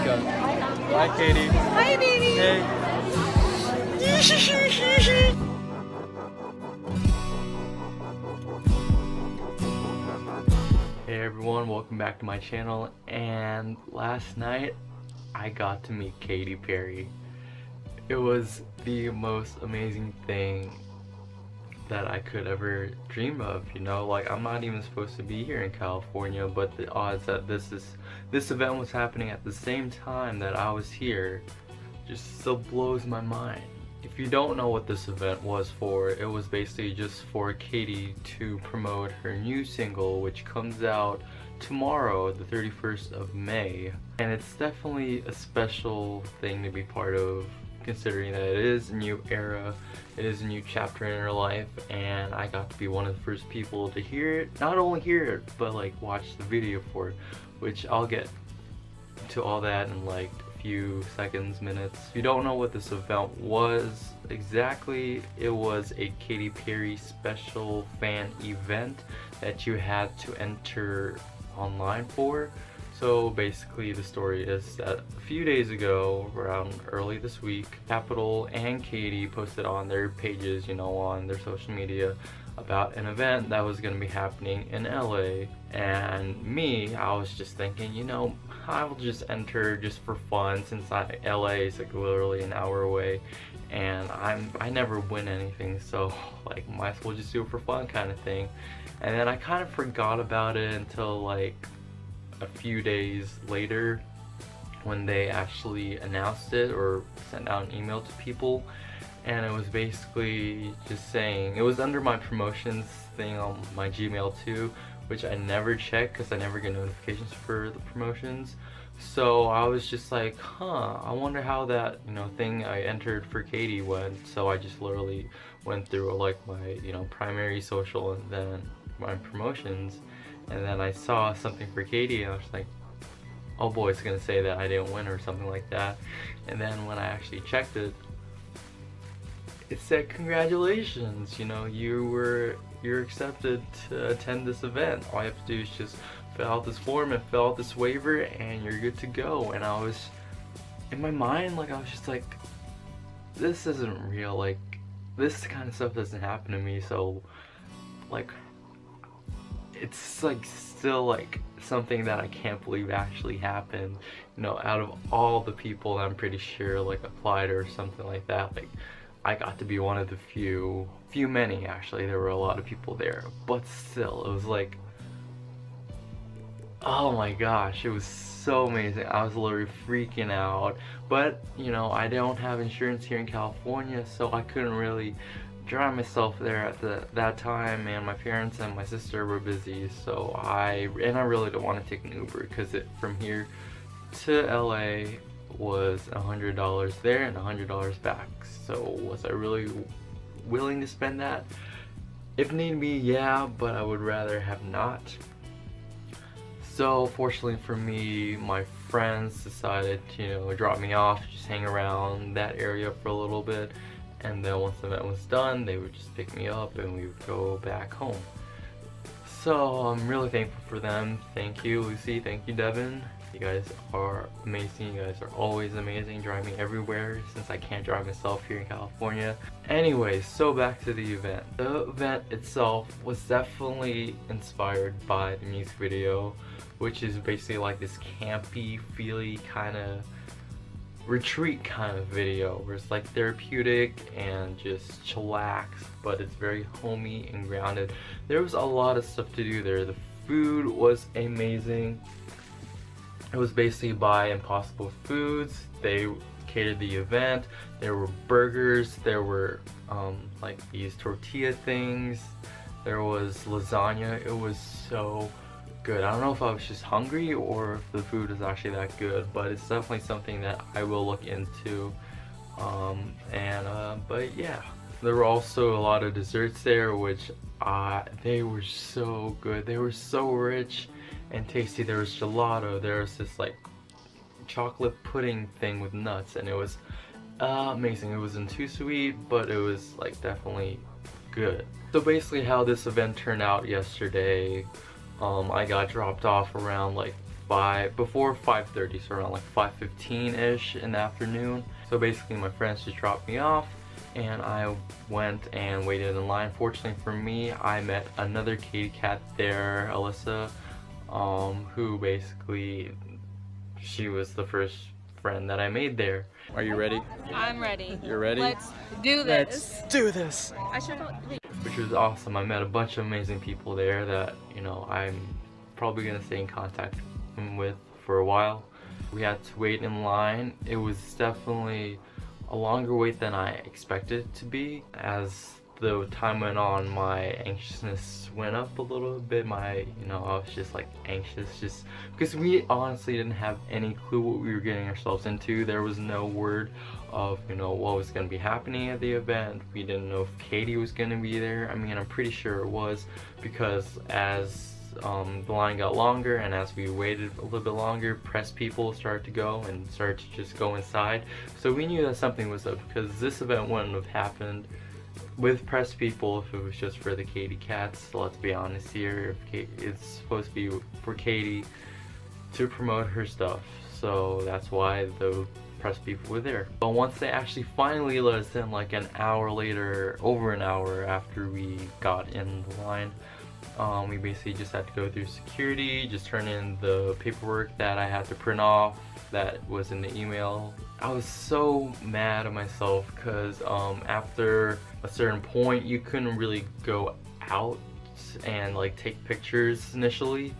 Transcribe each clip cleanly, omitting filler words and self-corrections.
go. Hi, Katy. Hi, baby. Hey. Hey everyone, welcome back to my channel. And last night I got to meet Katy Perry. It was the most amazing thing that I could ever dream of, you know. Like, I'm not even supposed to be here in California, but the odds that this event was happening at the same time that I was here just still blows my mind. If you don't know what this event was for, it was basically just for Katy to promote her new single, which comes out tomorrow, the 31st of May. And it's definitely a special thing to be part of, considering that it is a new era, it is a new chapter in her life, and I got to be one of the first people to hear it. Not only hear it, but like watch the video for it, which I'll get to all that in like a few seconds, minutes. If you don't know what this event was exactly, it was a Katy Perry special fan event that you had to enter online for. So basically the story is that a few days ago, around early this week, Capital and Katy posted on their pages, you know, on their social media, about an event that was going to be happening in LA. And me, I was just thinking, you know, I will just enter just for fun, since LA is like literally an hour away, and I never win anything, so like might as well just do it for fun kind of thing. And then I kind of forgot about it until like a few days later, when they actually announced it or sent out an email to people. And it was basically just saying, it was under my promotions thing on my Gmail too, which I never check because I never get notifications for the promotions. So I was just like, I wonder how that, you know, thing I entered for Katy went. So I just literally went through like my, you know, primary social and then my promotions. And then I saw something for Katy and I was like, oh boy, it's gonna say that I didn't win or something like that. And then when I actually checked it, it said congratulations, you know, you're accepted to attend this event. All you have to do is just fill out this form and fill out this waiver and you're good to go. And I was, in my mind, like I was just like, this isn't real, like this kind of stuff doesn't happen to me. So like, it's like still like something that I can't believe actually happened, you know, out of all the people that I'm pretty sure like applied or something like that. Like, I got to be one of the few many, actually, there were a lot of people there, but still, it was like, oh my gosh, it was so amazing. I was literally freaking out, but you know, I don't have insurance here in California, so I couldn't really drive myself there at that time, and my parents and my sister were busy, so I really don't want to take an Uber, because from here to LA was $100 there and $100 back. So was I really willing to spend that? If need be, yeah, but I would rather have not. So fortunately for me, my friends decided to, you know, drop me off, just hang around that area for a little bit, and then once the event was done, they would just pick me up and we would go back home. So I'm really thankful for them. Thank you, Lucy. Thank you, Devin. You guys are amazing. You guys are always amazing, driving me everywhere, since I can't drive myself here in California. Anyways, so back to the event. The event itself was definitely inspired by the music video, which is basically like this campy, feely kind of retreat kind of video, where it's like therapeutic and just chillax, but it's very homey and grounded. There was a lot of stuff to do there. The food was amazing. It was basically by Impossible Foods. They catered the event. There were burgers, there were like these tortilla things, there was lasagna. It was so good. I don't know if I was just hungry or if the food is actually that good, but it's definitely something that I will look into. But yeah, there were also a lot of desserts there, which they were so good. They were so rich and tasty. There was gelato, there was this like chocolate pudding thing with nuts, and it was amazing. It wasn't too sweet, but it was like definitely good. So basically how this event turned out yesterday, I got dropped off around like before 5:30, so around like 5:15-ish in the afternoon. So basically my friends just dropped me off and I went and waited in line. Fortunately for me, I met another Katy cat there, Alyssa, who basically, she was the first friend that I made there. Are you ready? I'm ready. You're ready? Let's do this. Let's do this! I should. Which was awesome. I met a bunch of amazing people there that, you know, I'm probably gonna stay in contact with for a while. We had to wait in line. It was definitely a longer wait than I expected it to be. As the time went on, my anxiousness went up a little bit. I was just like anxious, just because we honestly didn't have any clue what we were getting ourselves into. There was no word of, you know, what was going to be happening at the event. We didn't know if Katy was going to be there. I mean, I'm pretty sure it was, because as the line got longer and as we waited a little bit longer, press people started to go and started to just go inside. So we knew that something was up, because this event wouldn't have happened with press people if it was just for the Katy cats. Let's be honest here, it's supposed to be for Katy to promote her stuff, so that's why the press people were there. But once they actually finally let us in, like an hour later, over an hour after we got in the line, we basically just had to go through security, just turn in the paperwork that I had to print off that was in the email. I was so mad at myself because after a certain point you couldn't really go out and like take pictures initially.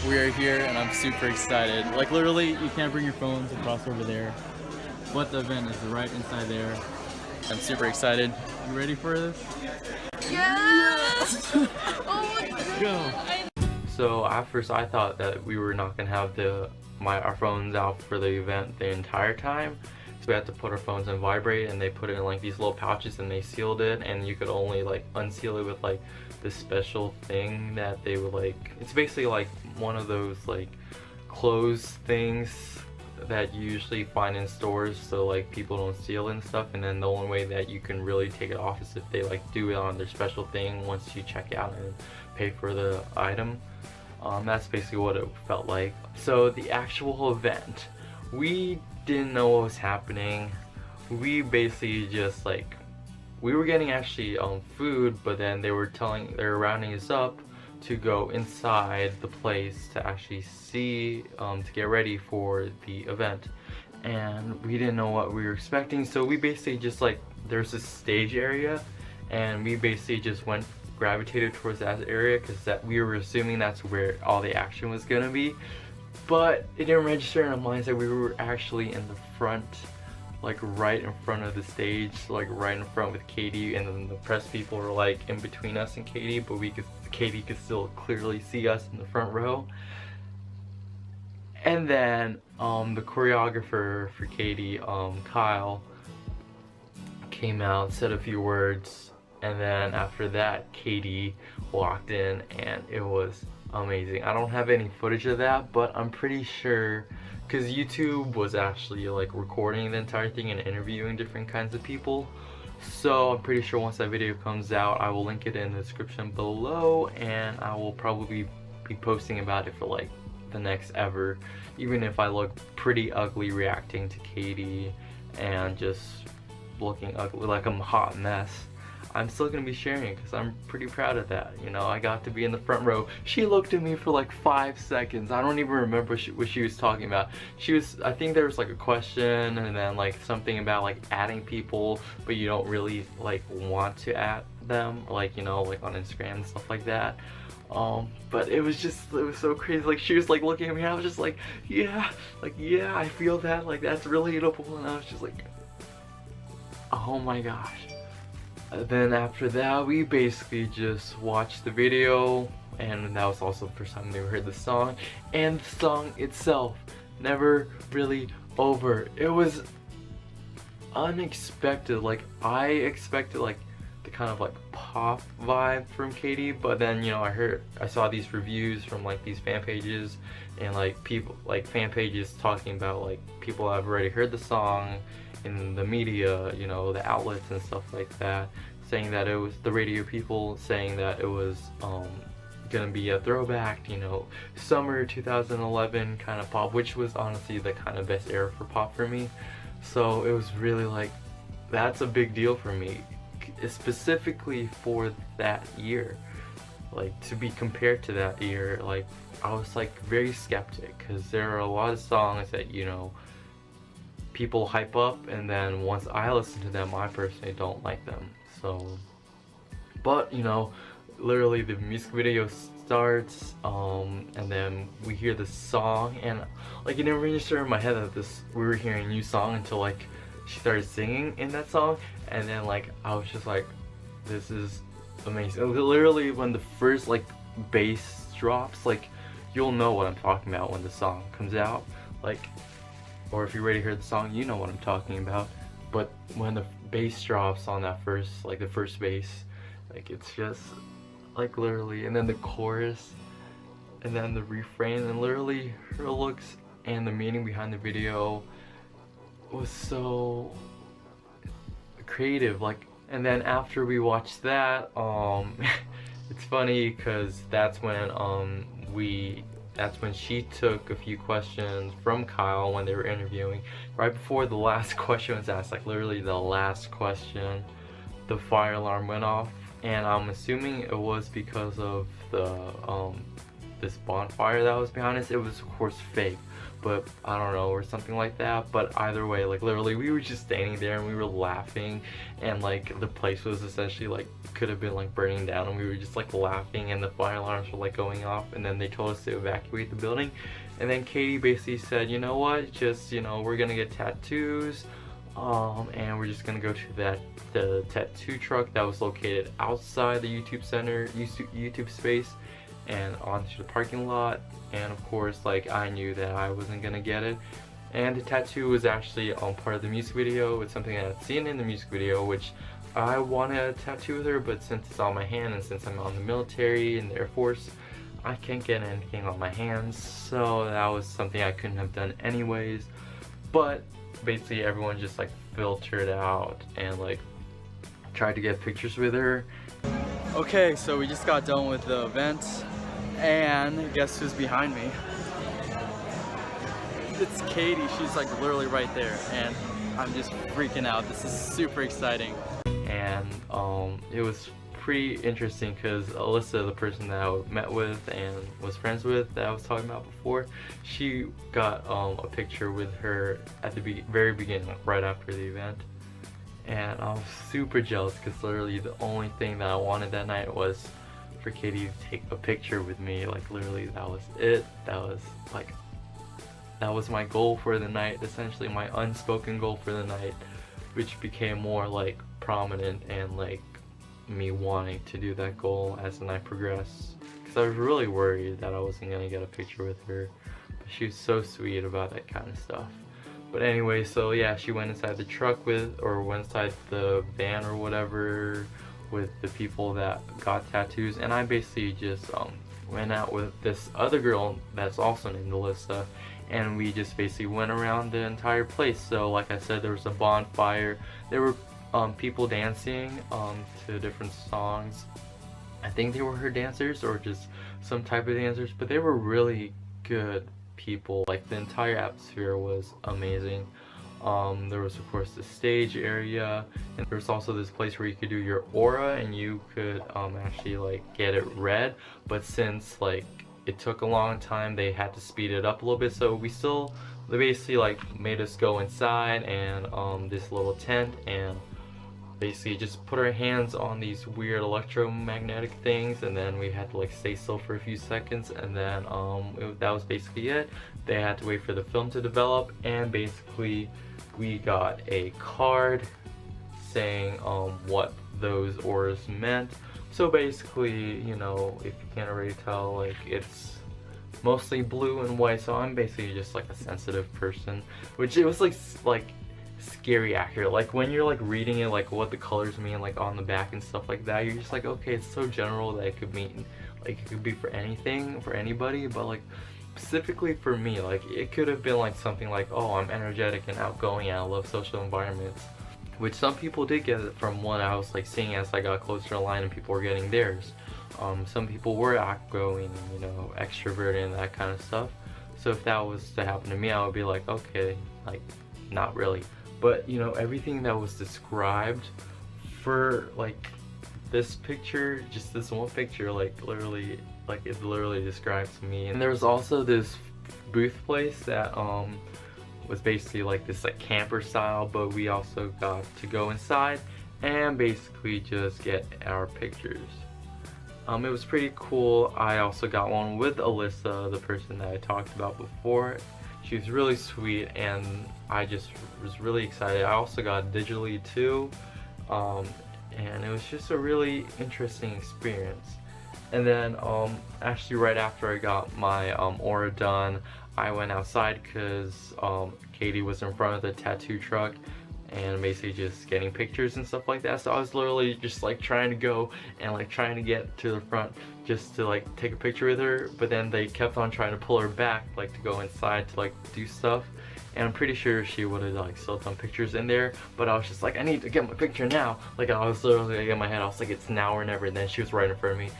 We are here and I'm super excited. Like literally you can't bring your phones across over there, but the event is right inside there. I'm super excited. You ready for this? Yes! Oh my Let's go! So at first I thought that we were not gonna have our phones out for the event the entire time. So we had to put our phones in vibrate, and they put it in like these little pouches and they sealed it, and you could only like unseal it with like this special thing that they would like, it's basically like one of those like closed things that you usually find in stores, so like people don't steal and stuff. And then the only way that you can really take it off is if they like do it on their special thing once you check out and pay for the item. That's basically what it felt like. So the actual event, we didn't know what was happening. We basically just like, we were getting actually food, but then they were rounding us up to go inside the place to actually see, to get ready for the event. And we didn't know what we were expecting, so we basically just like, there's this stage area, and we basically just gravitated towards that area because we were assuming that's where all the action was gonna be. But it didn't register in our minds that we were actually in the front, like right in front of the stage, like right in front with Katy, and then the press people were like in between us and Katy, but Katy could still clearly see us in the front row. And then the choreographer for Katy, Kyle, came out, said a few words, and then after that Katy walked in, and it was amazing. I don't have any footage of that, but I'm pretty sure, because YouTube was actually like recording the entire thing and interviewing different kinds of people, so I'm pretty sure once that video comes out, I will link it in the description below, and I will probably be posting about it for like the next ever, even if I look pretty ugly reacting to Katy and just looking ugly like I'm a hot mess. I'm still gonna be sharing it because I'm pretty proud of that. You know, I got to be in the front row. She looked at me for like 5 seconds. I don't even remember what she was talking about. I think there was like a question, and then like something about like adding people, but you don't really like want to add them, like, you know, like on Instagram and stuff like that. But it was so crazy. Like she was like looking at me, and I was just like, yeah, I feel that, like that's relatable. And I was just like, oh my gosh. Then after that, we basically just watched the video, and that was also the first time we heard the song. And the song itself, never really over. It was unexpected. Like I expected like the kind of like pop vibe from Katy, but then, you know, I saw these reviews from like these fan pages, and like people, like fan pages talking about like people have already heard the song in the media, you know, the outlets and stuff like that, saying that it was the radio people saying that it was gonna be a throwback, you know, summer 2011 kind of pop, which was honestly the kind of best era for pop for me. So it was really like, that's a big deal for me, specifically for that year. Like, to be compared to that year, like, I was like very skeptic, because there are a lot of songs that, you know, people hype up, and then once I listen to them, I personally don't like them. So, but you know, literally the music video starts, and then we hear the song, and like it didn't register in my head that we were hearing a new song until like she started singing in that song, and then like I was just like, this is amazing. Literally when the first like bass drops, like you'll know what I'm talking about when the song comes out, like, or if you already heard the song, you know what I'm talking about. But when the bass drops on that first, like the first bass, like it's just like literally, and then the chorus, and then the refrain, and literally her looks and the meaning behind the video was so creative. Like, and then after we watched that, it's funny because that's when she took a few questions from Kyle when they were interviewing. Right before the last question was asked, like literally the last question, the fire alarm went off, and I'm assuming it was because of the this bonfire that was behind us. It was of course fake, but I don't know, or something like that. But either way, like literally we were just standing there and we were laughing, and like the place was essentially like could have been like burning down, and we were just like laughing, and the fire alarms were like going off, and then they told us to evacuate the building. And then Katy basically said, you know what, just, you know, we're gonna get tattoos, and we're just gonna go to the tattoo truck that was located outside the YouTube center, YouTube space, and onto the parking lot. And of course, like, I knew that I wasn't gonna get it, and the tattoo was actually part of the music video. It's something I'd seen in the music video, which I wanted a tattoo with her, but since it's on my hand, and since I'm on the military and the Air Force, I can't get anything on my hands, so that was something I couldn't have done anyways. But basically everyone just like filtered out and like tried to get pictures with her. Okay, so we just got done with the event, and guess who's behind me? It's Katy. She's like literally right there, and I'm just freaking out. This is super exciting. And it was pretty interesting because Alyssa, the person that I met with and was friends with that I was talking about before, she got a picture with her at the very beginning, right after the event. And I was super jealous because literally the only thing that I wanted that night was for Katy to take a picture with me. Like literally that was it. That was my goal for the night, essentially my unspoken goal for the night, which became more like prominent and like me wanting to do that goal as the night progressed, because I was really worried that I wasn't gonna get a picture with her, but she was so sweet about that kind of stuff. But anyway, so yeah, she went inside the truck went inside the van or whatever with the people that got tattoos, and I basically just went out with this other girl that's also named Alyssa, and we just basically went around the entire place. So like I said, there was a bonfire, there were people dancing to different songs. I think they were her dancers or just some type of dancers, but they were really good people. Like the entire atmosphere was amazing. There was of course the stage area, and there was also this place where you could do your aura, and you could actually like get it read, but since like it took a long time, they had to speed it up a little bit, so they basically like made us go inside and this little tent, and basically just put our hands on these weird electromagnetic things, and then we had to like stay still for a few seconds, and then that was basically it. They had to wait for the film to develop, and basically we got a card saying what those auras meant. So basically, you know, if you can't already tell, like it's mostly blue and white, so I'm basically just like a sensitive person, which it was like scary accurate. Like when you're like reading it, like what the colors mean, like on the back and stuff like that, you're just like, okay, it's so general that it could mean, like it could be for anything, for anybody, but like specifically for me, like it could have been like something like, oh, I'm energetic and outgoing and I love social environments, which some people did get it from what I was like seeing as I got closer to the line and people were getting theirs. Some people were outgoing, you know, extroverted and that kind of stuff. So if that was to happen to me, I would be like, okay, like, not really. But, you know, everything that was described for, like, this picture, just this one picture, like, literally, like, it literally describes me. And there was also this booth place that, was basically like this, like, camper style, but we also got to go inside and basically just get our pictures. It was pretty cool. I also got one with Alyssa, the person that I talked about before. She was really sweet and I just was really excited. I also got digitally too, and it was just a really interesting experience. And then actually right after I got my aura done, I went outside because Katy was in front of the tattoo truck and basically just getting pictures and stuff like that. So I was literally just like trying to go and like trying to get to the front just to like take a picture with her, but then they kept on trying to pull her back like to go inside to like do stuff, and I'm pretty sure she would have like still done pictures in there, but I was just like, I need to get my picture now. Like I was literally like, in my head I was like, it's now or never. And then she was right in front of me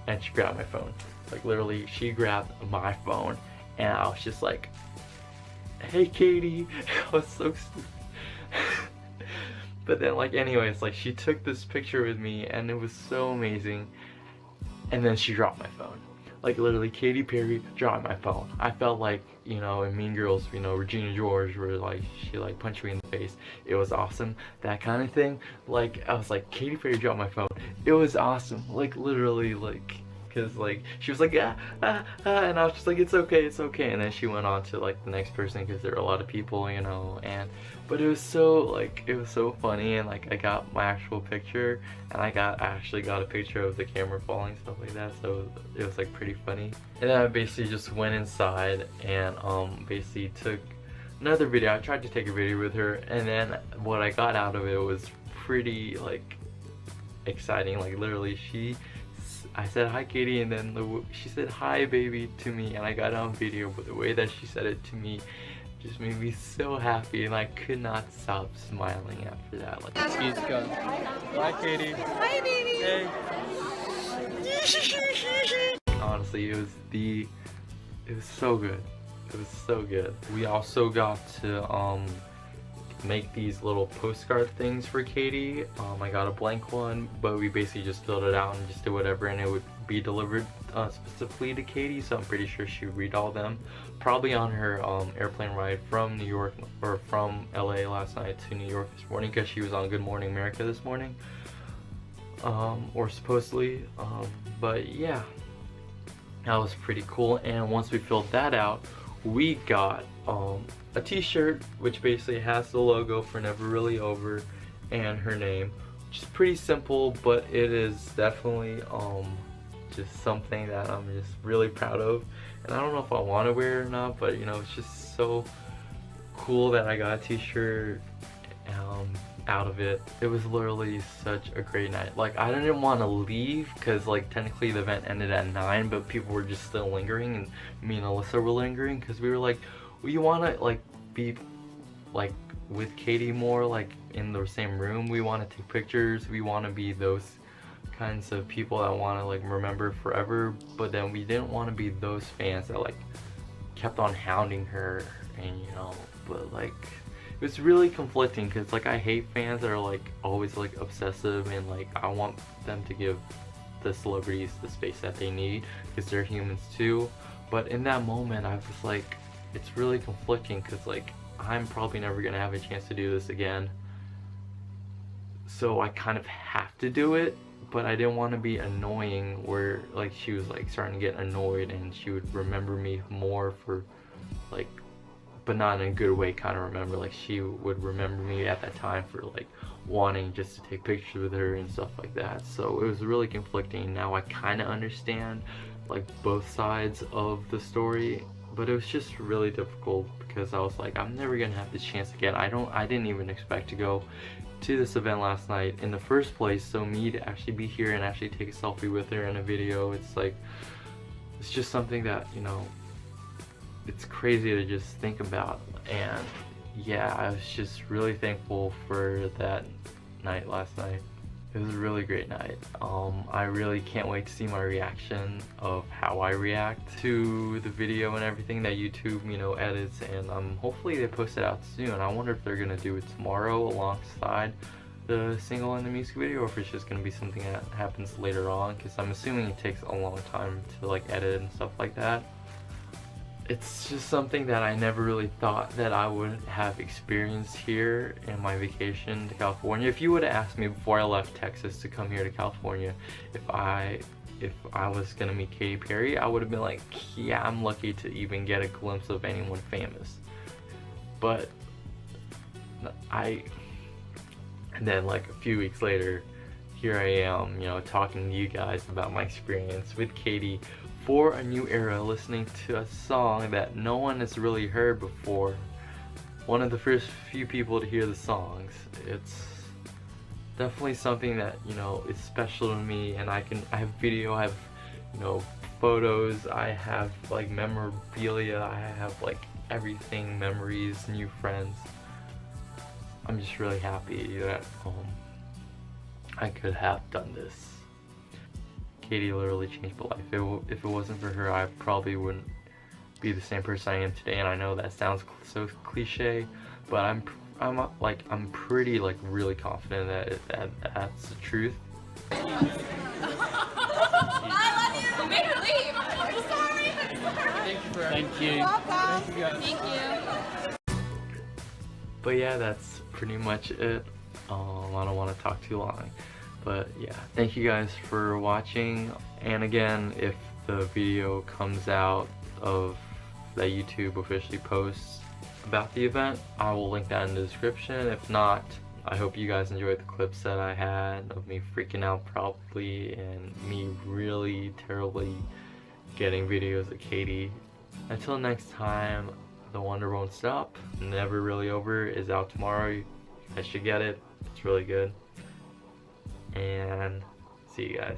and she grabbed my phone. Like literally she grabbed my phone and I was just like, hey Katy. I was so stupid. But then like anyways, like she took this picture with me and it was so amazing, and then she dropped my phone. Like literally Katy Perry dropped my phone. I felt like, you know, in Mean Girls, you know, Regina George, where like she like punched me in the face. It was awesome, that kind of thing. Like I was like, Katy Perry dropped my phone. It was awesome. Like literally, like, because like she was like and I was just like, it's okay, and then she went on to like the next person because there were a lot of people, you know. And but it was so like, it was so funny, and like I got my actual picture and I actually got a picture of the camera falling, stuff like that, so it was like pretty funny. And then I basically just went inside and basically took another video. I tried to take a video with her, and then what I got out of it was pretty like exciting. Like literally I said hi Katy, and then she said hi baby to me, and I got it on video, but the way that she said it to me just made me so happy, and I could not stop smiling after that. Like, She's gone. Bye, Katy. Hi, baby. Hey. honestly, it was so good. It was so good. We also got to make these little postcard things for Katy. I got a blank one, but we basically just filled it out and just did whatever, and it would be delivered specifically to Katy, so I'm pretty sure she would read all of them. Probably on her airplane ride from New York, or from LA last night to New York this morning, because she was on Good Morning America this morning. Or supposedly. But yeah, that was pretty cool. And once we filled that out, we got a t-shirt which basically has the logo for Never Really Over and her name, which is pretty simple, but it is definitely just something that I'm just really proud of. And I don't know if I want to wear it or not, but you know, it's just so cool that I got a t-shirt out of it. It was literally such a great night. Like, I didn't want to leave because like technically the event ended at 9, but people were just still lingering, and me and Alyssa were lingering because we were like, we want to like be like with Katy more, like in the same room. We want to take pictures. We want to be those kinds of people that want to like remember forever, but then we didn't want to be those fans that like kept on hounding her, and you know, but like it was really conflicting because like I hate fans that are like always like obsessive, and like I want them to give the celebrities the space that they need because they're humans too. But in that moment I was like, it's really conflicting because like I'm probably never gonna have a chance to do this again, so I kind of have to do it. But I didn't want to be annoying where like she was like starting to get annoyed and she would remember me more for like, but not in a good way kind of remember. Like she would remember me at that time for like wanting just to take pictures with her and stuff like that. So it was really conflicting. Now I kind of understand like both sides of the story, but it was just really difficult because I was like, I'm never gonna have this chance again. I didn't even expect to go to this event last night in the first place, so me to actually be here and actually take a selfie with her in a video, it's like, it's just something that, you know, it's crazy to just think about. And yeah, I was just really thankful for that night last night. It was a really great night. I really can't wait to see my reaction of how I react to the video and everything that YouTube, you know, edits, and hopefully they post it out soon. I wonder if they're gonna do it tomorrow alongside the single and the music video, or if it's just gonna be something that happens later on, because I'm assuming it takes a long time to like edit and stuff like that. It's just something that I never really thought that I would have experienced here in my vacation to California. If you would have asked me before I left Texas to come here to California if I was gonna meet Katy Perry, I would have been like, yeah, I'm lucky to even get a glimpse of anyone famous. But and then like a few weeks later, here I am, you know, talking to you guys about my experience with Katy for a new era, listening to a song that no one has really heard before. One of the first few people to hear the songs. It's definitely something that, you know, is special to me, and I have video, I have, you know, photos, I have like memorabilia, I have like everything, memories, new friends. I'm just really happy that I could have done this. Katy literally changed my life. If it wasn't for her, I probably wouldn't be the same person I am today. And I know that sounds so cliche, but I'm pretty like really confident that that's the truth. I love you. You made her leave. I'm sorry. Thank you. Welcome. Thank you. But yeah, that's pretty much it. I don't want to talk too long. But yeah, thank you guys for watching, and again, if the video comes out of that YouTube officially posts about the event, I will link that in the description. If not, I hope you guys enjoyed the clips that I had of me freaking out probably and me really terribly getting videos of Katy. Until next time, The Wonder Won't Stop, Never Really Over is out tomorrow. You guys should get it, it's really good. And see you guys.